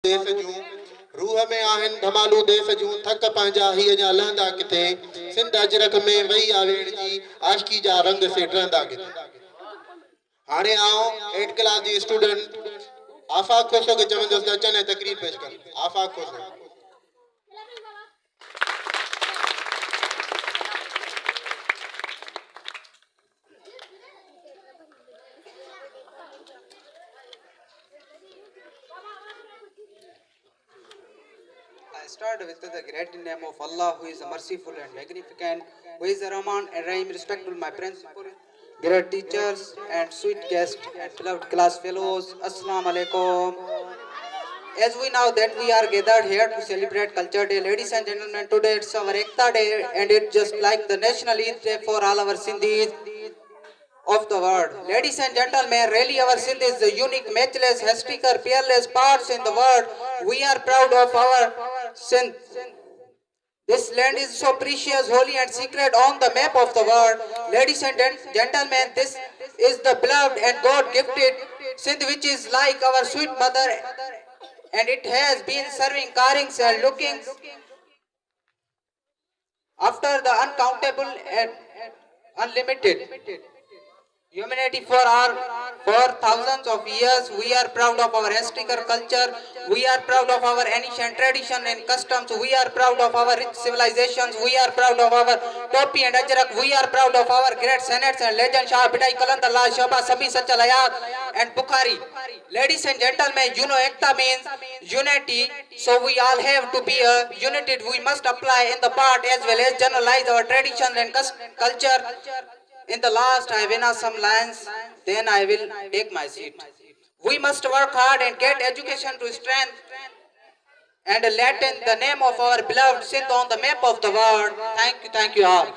देश जूं रूह में आहिनि धमालू देश जूं थक पंहिंजा ही अञा लहंदा किथे सिंध अजरक में वही आवेड़ जी आशिकी जा रंग से टहंदा किथे हाणे आओ 8 क्लास जी स्टूडेंट आफाक खोसो के चवंदुसि त अचनि ऐं तकरीर पेश कनि आफाक खोसो I start with the great name of Allah, who is merciful and magnificent, who is Rahman and Rahim, respectful my principal, great teachers and sweet guests and beloved class fellows. Assalamu alaikum. As we know that we are gathered here to celebrate Culture Day, ladies and gentlemen, today it's our Ekta Day and it's just like the National Eid Day for all our Sindhis of the world. Ladies and gentlemen, really our Sindh is the unique, matchless, historical, peerless parts in the world. We are proud of our Sindh. This land is so precious, holy and secret on the map of the world. Ladies and gentlemen, this is the beloved and God-gifted Sindh, which is like our sweet mother, and it has been serving carings and looking after the uncountable and unlimited humanity for thousands of years. We are proud of our historical culture. We are proud of our ancient tradition and customs. We are proud of our rich civilizations. We are proud of our Topi and Ajrak. We are proud of our great senates and legends Shah Bidai Kalandallah Shaba Sabi Sachal Ayat and Bukhari. Ladies and gentlemen, you know Ekta means unity. So we all have to be united. We must apply in the part as well as generalize our tradition and culture. In the last, I winna some lines, then I will take my seat. We must work hard and get education to strength and Latin the name of our beloved Sindh on the map of the world. Thank you all.